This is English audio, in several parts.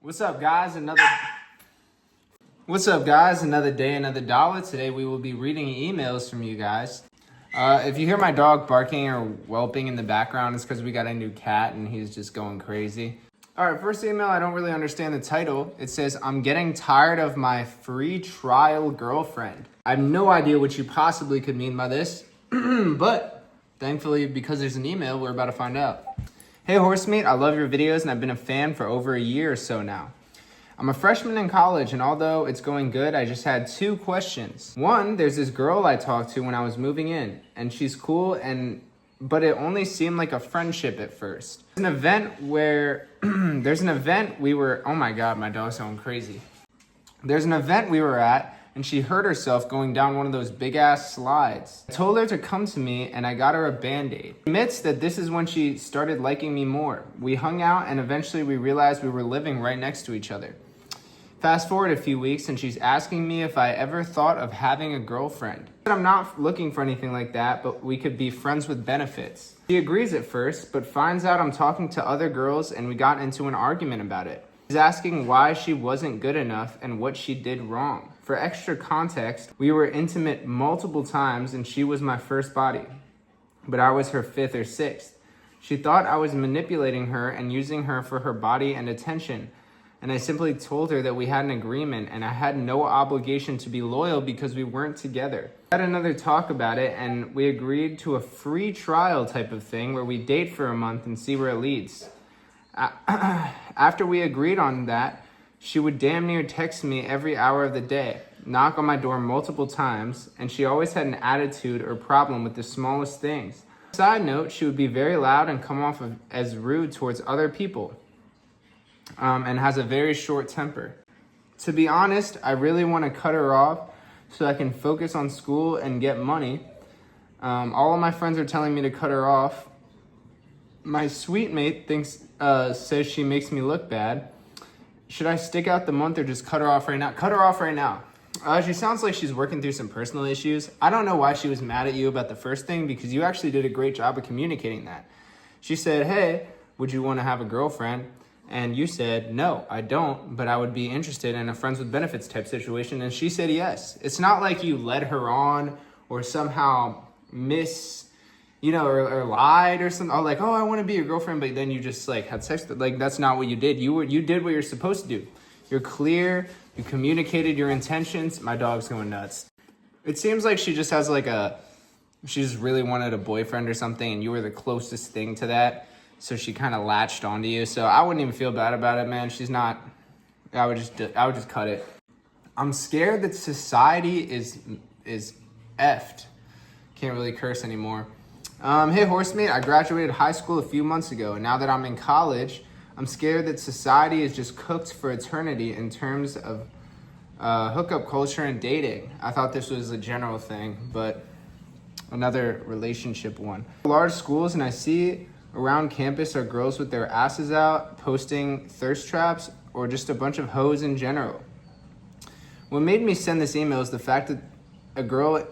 What's up, guys? Another day, another dollar. Today we will be reading emails from you guys. If you hear my dog barking or whelping in the background, it's because we got a new cat and he's just going crazy. All right, first email, I don't really understand the title. It says, I'm getting tired of my free trial girlfriend. I have no idea what you possibly could mean by this, but thankfully, because there's an email, we're about to find out. Hey, Horsemeet, I love your videos and I've been a fan for over a year or so now. I'm a freshman in college, and although it's going good, I just had two questions. One, there's this girl I talked to when I was moving in, and she's cool, but it only seemed like a friendship at first. There's an event we were, oh my God, my dog's going crazy. There's an event we were at, and she hurt herself going down one of those big ass slides. I told her to come to me, and I got her a Band-Aid. She admits that this is when she started liking me more. We hung out, and eventually we realized we were living right next to each other. Fast forward a few weeks, and she's asking me if I ever thought of having a girlfriend. I'm not looking for anything like that, but we could be friends with benefits. She agrees at first, but finds out I'm talking to other girls, and we got into an argument about it. She's asking why she wasn't good enough and what she did wrong. For extra context, we were intimate multiple times, and she was my first body, but I was her fifth or sixth. She thought I was manipulating her and using her for her body and attention. And I simply told her that we had an agreement and I had no obligation to be loyal because we weren't together. We had another talk about it, and we agreed to a free trial type of thing where we date for a month and see where it leads. After we agreed on that, she would damn near text me every hour of the day, knock on my door multiple times, and she always had an attitude or problem with the smallest things. Side note, she would be very loud and come off as rude towards other people. And has a very short temper. To be honest, I really want to cut her off so I can focus on school and get money. All of my friends are telling me to cut her off. My sweet mate says she makes me look bad. Should I stick out the month or just cut her off right now? Cut her off right now. She sounds like she's working through some personal issues. I don't know why she was mad at you about the first thing, because you actually did a great job of communicating that. She said, hey, would you want to have a girlfriend? And you said, no, I don't, but I would be interested in a friends with benefits type situation. And she said yes. It's not like you led her on or somehow or lied or something. Or like, oh, I want to be your girlfriend, but then you just like had sex. Like, that's not what you did. You did what you're supposed to do. You're clear. You communicated your intentions. My dog's going nuts. It seems like she just has she just really wanted a boyfriend or something, and you were the closest thing to that. So she kind of latched onto you. So I wouldn't even feel bad about it, man. She's not, I would just cut it. I'm scared that society is effed. Can't really curse anymore. Hey, Horsemeet, I graduated high school a few months ago. And now that I'm in college, I'm scared that society is just cooked for eternity in terms of hookup culture and dating. I thought this was a general thing, but another relationship one. Large schools, and I see around campus are girls with their asses out, posting thirst traps, or just a bunch of hoes in general. What made me send this email is the fact that a girl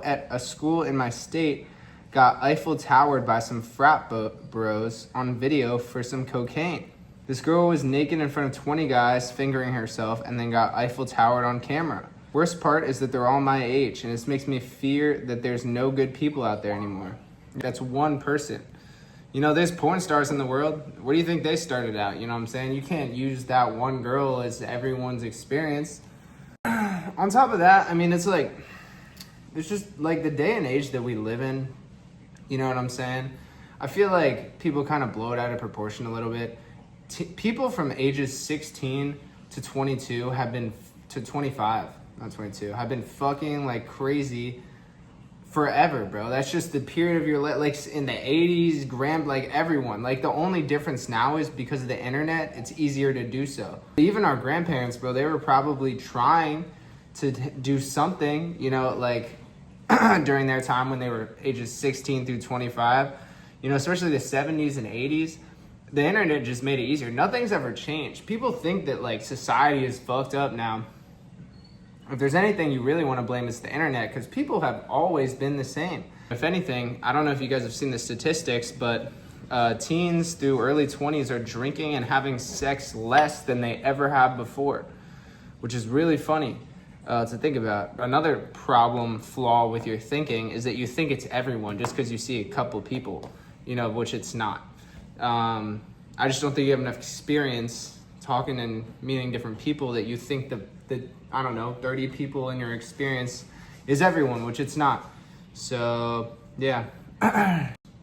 at a school in my state got Eiffel Towered by some frat bros on video for some cocaine. This girl was naked in front of 20 guys fingering herself and then got Eiffel Towered on camera. Worst part is that they're all my age, and this makes me fear that there's no good people out there anymore. That's one person. There's porn stars in the world. Where do you think they started out? You know what I'm saying? You can't use that one girl as everyone's experience. On top of that, I mean, it's just like the day and age that we live in. You know what I'm saying? I feel like people kind of blow it out of proportion a little bit. People from ages 16 to 22 have been, to 25, not 22, have been fucking like crazy forever, bro. That's just the period of your life. Like in the 80s, everyone. Like the only difference now is because of the internet, it's easier to do so. Even our grandparents, bro, they were probably trying to do something, during their time when they were ages 16 through 25, especially the 70s and 80s. The internet just made it easier. Nothing's ever changed. People think that like society is fucked up now. If there's anything you really want to blame, it's the internet, because people have always been the same. If anything, I don't know if you guys have seen the statistics, but teens through early 20s are drinking and having sex less than they ever have before, which is really funny to think about. Another problem flaw with your thinking is that you think it's everyone just because you see a couple people, which it's not. I just don't think you have enough experience talking and meeting different people that you think that 30 people in your experience is everyone, which it's not. So yeah.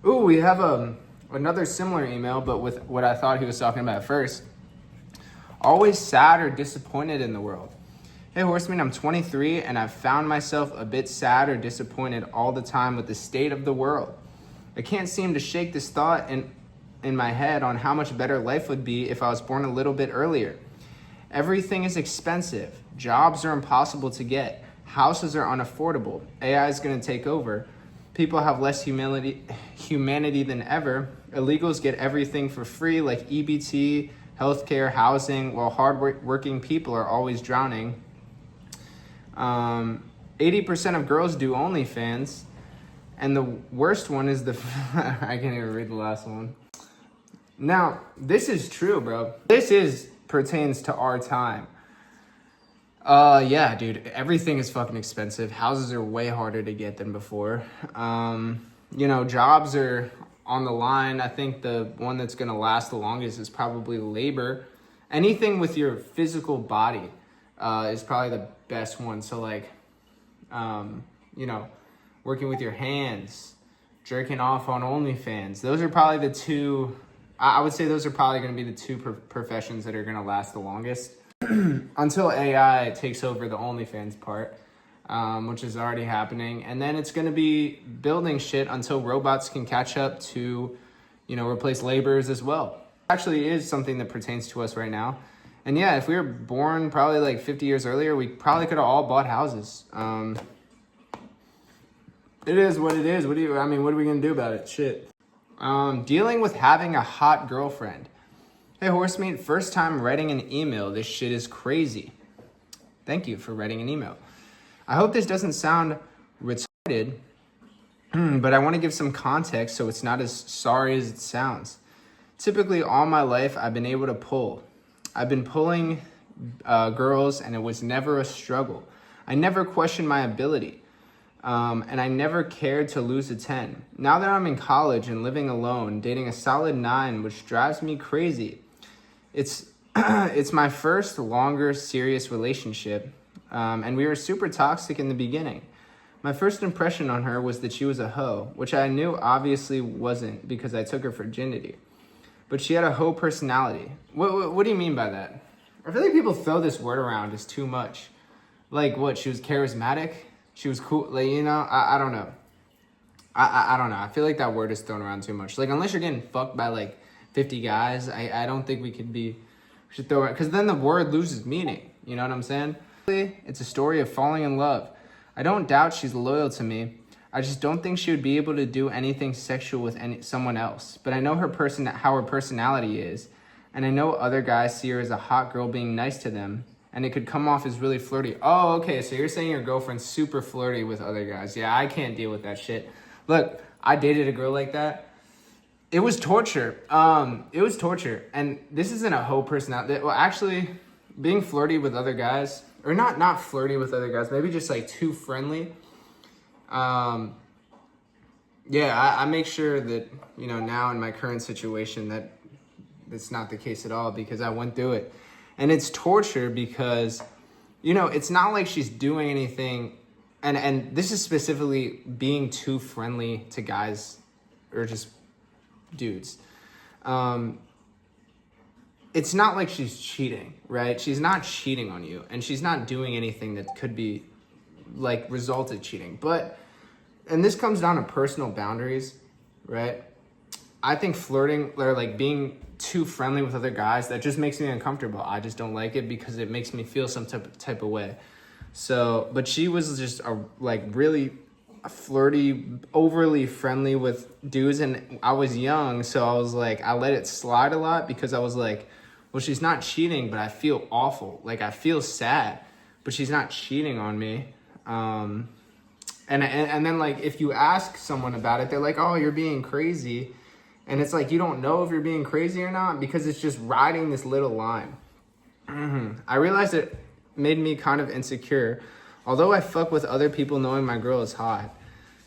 Ooh, we have another similar email, but with what I thought he was talking about at first. Always sad or disappointed in the world. Hey Horseman, I'm 23 and I've found myself a bit sad or disappointed all the time with the state of the world. I can't seem to shake this thought in my head on how much better life would be if I was born a little bit earlier. Everything is expensive. Jobs are impossible to get. Houses are unaffordable. AI is going to take over. People have less humanity than ever. Illegals get everything for free, like EBT, healthcare, housing, while hard-working people are always drowning. 80% of girls do OnlyFans, and the worst one is I can't even read the last one. Now, this is true, bro. This pertains to our time. Yeah, dude, everything is fucking expensive. Houses are way harder to get than before. Jobs are on the line. I think the one that's going to last the longest is probably labor. Anything with your physical body is probably the best one. So like, working with your hands, jerking off on OnlyFans. Those are probably the two, I would say those are probably going to be the two professions that are going to last the longest. Until AI takes over the OnlyFans part, which is already happening. And then it's going to be building shit until robots can catch up to, replace laborers as well. Actually is something that pertains to us right now. And yeah, if we were born probably like 50 years earlier, we probably could have all bought houses. It is what it is. What are we going to do about it? Shit. Dealing with having a hot girlfriend. Hey Horsemeet, first time writing an email. This shit is crazy. Thank you for writing an email. I hope this doesn't sound retarded, but I want to give some context so it's not as sorry as it sounds. Typically all my life I've been able to pull. I've been pulling girls and it was never a struggle. I never questioned my ability. And I never cared to lose a 10. Now that I'm in college and living alone, dating a solid 9, which drives me crazy. It's my first longer serious relationship, and we were super toxic in the beginning. My first impression on her was that she was a hoe, which I knew obviously wasn't because I took her virginity. But she had a hoe personality. What do you mean by that? I feel like people throw this word around as too much. Like what, she was charismatic? She was cool, like, I don't know. I don't know. I feel like that word is thrown around too much. Like, unless you're getting fucked by, like, 50 guys, I don't think we should throw it, because then the word loses meaning. You know what I'm saying? It's a story of falling in love. I don't doubt she's loyal to me. I just don't think she would be able to do anything sexual with someone else. But I know how her personality is, and I know other guys see her as a hot girl being nice to them. And it could come off as really flirty. Oh, okay, so you're saying your girlfriend's super flirty with other guys. Yeah, I can't deal with that shit. Look, I dated a girl like that. It was torture. It was torture. And this isn't a hoe personality. Well, actually, being flirty with other guys, or not flirty with other guys, maybe just like too friendly. Yeah, I make sure that, now in my current situation that it's not the case at all because I went through it. And it's torture because, it's not like she's doing anything. And this is specifically being too friendly to guys or just dudes. It's not like she's cheating, right? She's not cheating on you. And she's not doing anything that could be like resulted cheating. And this comes down to personal boundaries, right? I think flirting or like being too friendly with other guys, that just makes me uncomfortable. I just don't like it because it makes me feel some type of way. So, but she was just really flirty, overly friendly with dudes, and I was young, so I was like, I let it slide a lot because I was like, well, she's not cheating, but I feel awful. Like I feel sad, but she's not cheating on me. And then like if you ask someone about it, they're like, oh, you're being crazy. And it's like, you don't know if you're being crazy or not because it's just riding this little line. I realized it made me kind of insecure. Although I fuck with other people knowing my girl is hot,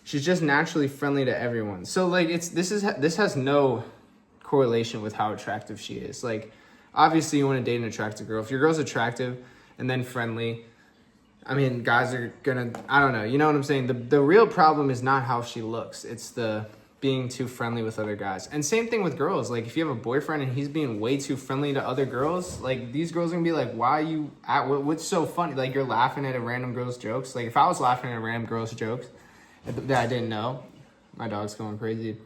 she's just naturally friendly to everyone. So like, this has no correlation with how attractive she is. Like, obviously you want to date an attractive girl. If your girl's attractive and then friendly, I mean, guys are gonna, I don't know, you know what I'm saying? The real problem is not how she looks. It's the being too friendly with other guys. And same thing with girls. Like, if you have a boyfriend and he's being way too friendly to other girls, like, these girls are gonna be like, why are you what's so funny? Like, you're laughing at a random girl's jokes. Like, if I was laughing at a random girl's jokes that I didn't know, my dog's going crazy,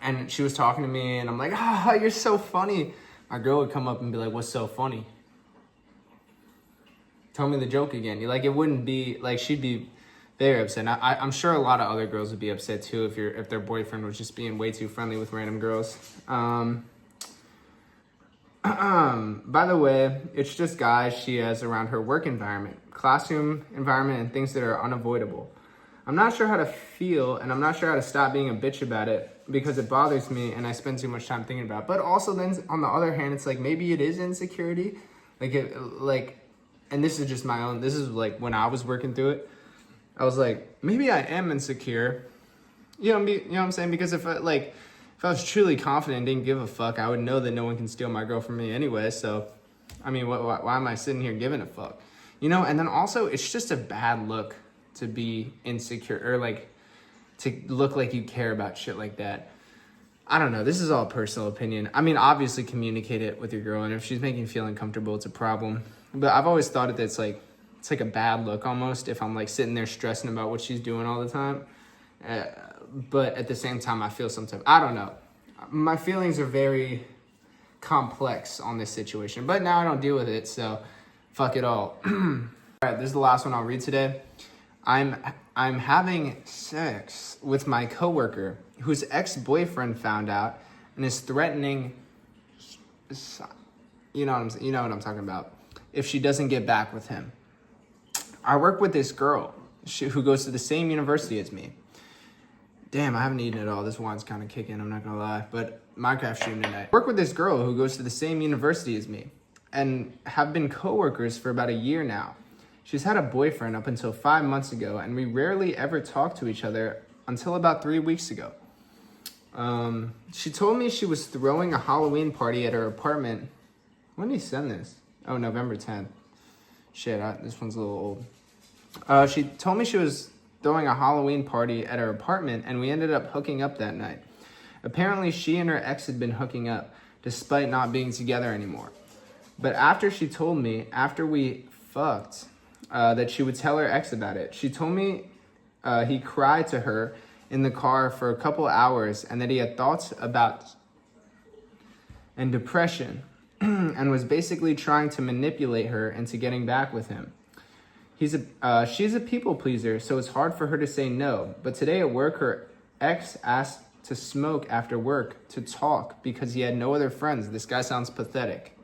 and she was talking to me and I'm like, you're so funny, my girl would come up and be like, what's so funny? Tell me the joke again. Like, it wouldn't be like, she'd be very upset. I'm sure a lot of other girls would be upset too if their boyfriend was just being way too friendly with random girls. By the way, it's just guys she has around her work environment, classroom environment, and things that are unavoidable. I'm not sure how to feel, and I'm not sure how to stop being a bitch about it because it bothers me and I spend too much time thinking about it. But also then on the other hand, it's like, maybe it is insecurity. And this is just my own, this is like when I was working through it, I was like, maybe I am insecure. You know what I'm saying? Because if I was truly confident and didn't give a fuck, I would know that no one can steal my girl from me anyway. So, I mean, why am I sitting here giving a fuck? You know, and then also, it's just a bad look to be insecure or like to look like you care about shit like that. I don't know. This is all personal opinion. I mean, obviously communicate it with your girl, and if she's making you feel uncomfortable, it's a problem. But I've always thought that it's like a bad look almost if I'm like sitting there stressing about what she's doing all the time. But at the same time, I feel sometimes, I don't know. My feelings are very complex on this situation, but now I don't deal with it, so fuck it all. All right, this is the last one I'll read today. I'm having sex with my coworker whose ex-boyfriend found out and is threatening, you know what I'm talking about, if she doesn't get back with him. I work with this girl who goes to the same university as me. Damn, I haven't eaten it all. This wine's kind of kicking, I'm not gonna lie. But Minecraft stream tonight. I work with this girl who goes to the same university as me and have been co-workers for about a year now. She's had a boyfriend up until 5 months ago, and we rarely ever talk to each other until about 3 weeks ago. She told me she was throwing a Halloween party at her apartment. When did he send this? Oh, November 10th. Shit, this one's a little old. She told me she was throwing a Halloween party at her apartment, and we ended up hooking up that night. Apparently, she and her ex had been hooking up, despite not being together anymore. But after she told me, after we fucked, that she would tell her ex about it. She told me he cried to her in the car for a couple hours and that he had thoughts about and depression and was basically trying to manipulate her into getting back with him. She's a people pleaser, so it's hard for her to say no. But today at work, her ex asked to smoke after work to talk because he had no other friends. This guy sounds pathetic.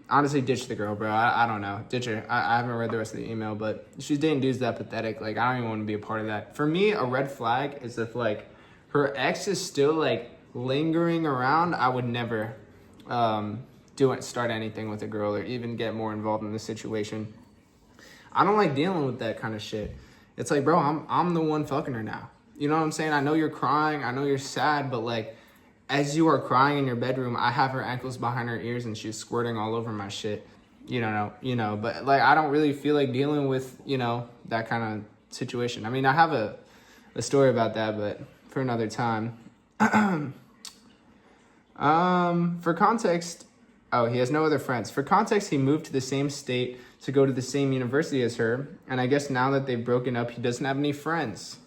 Honestly, ditch the girl, bro. I don't know. Ditch her. I haven't read the rest of the email, but she's dating dudes that pathetic. Like, I don't even want to be a part of that. For me, a red flag is if, like, her ex is still, like, lingering around. I would never start anything with a girl or even get more involved in the situation. I don't like dealing with that kind of shit. It's like, bro, I'm the one fucking her now. You know what I'm saying? I know you're crying. I know you're sad, but, like, as you are crying in your bedroom, I have her ankles behind her ears and she's squirting all over my shit. You know, but like, I don't really feel like dealing with, that kind of situation. I mean, I have a story about that, but for another time. For context, he has no other friends. For context, he moved to the same state to go to the same university as her. And I guess now that they've broken up, he doesn't have any friends.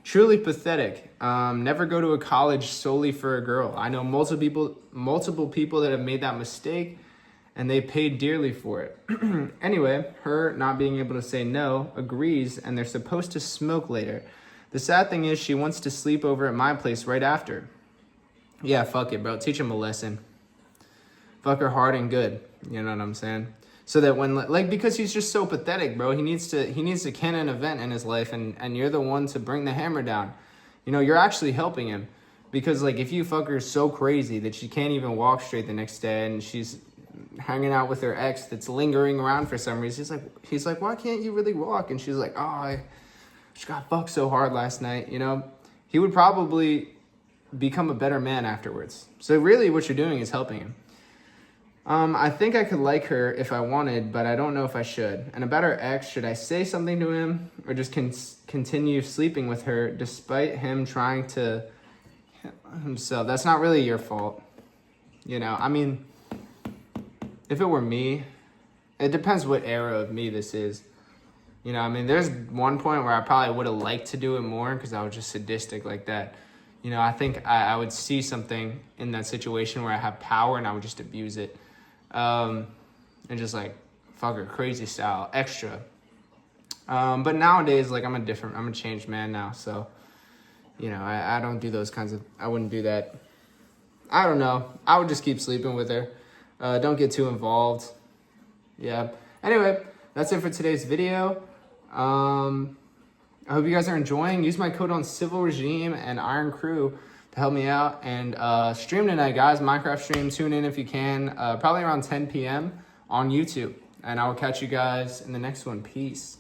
Truly pathetic. Never go to a college solely for a girl. I know multiple people that have made that mistake, and they paid dearly for it. Anyway, her not being able to say no, agrees, and they're supposed to smoke later. The sad thing is she wants to sleep over at my place right after. Yeah, fuck it, bro. Teach him a lesson. Fuck her hard and good. You know what I'm saying? So that when, because he's just so pathetic, bro. He needs to can an event in his life, and you're the one to bring the hammer down. You're actually helping him. Because like if you fuck her so crazy that she can't even walk straight the next day, and she's hanging out with her ex that's lingering around for some reason, he's like, why can't you really walk? And she's like, oh, I just got fucked so hard last night, you know? He would probably become a better man afterwards. So really what you're doing is helping him. I think I could like her if I wanted, but I don't know if I should. And about her ex, should I say something to him or just continue sleeping with her despite him trying to himself? That's not really your fault. You know, I mean, if it were me, it depends what era of me this is. You know, I mean, there's one point where I probably would have liked to do it more because I was just sadistic like that. You know, I think I would see something in that situation where I have power and I would just abuse it. And just like, fuck her, crazy style, extra. But nowadays, like, I'm a changed man now. So, you know, I don't do those kinds of, I wouldn't do that. I don't know. I would just keep sleeping with her. Don't get too involved. Yeah. Anyway, that's it for today's video. I hope you guys are enjoying. Use my code on Civil Regime and Iron CRUE to help me out. And stream tonight, guys. Minecraft stream. Tune in if you can. Probably around 10 p.m. on YouTube. And I will catch you guys in the next one. Peace.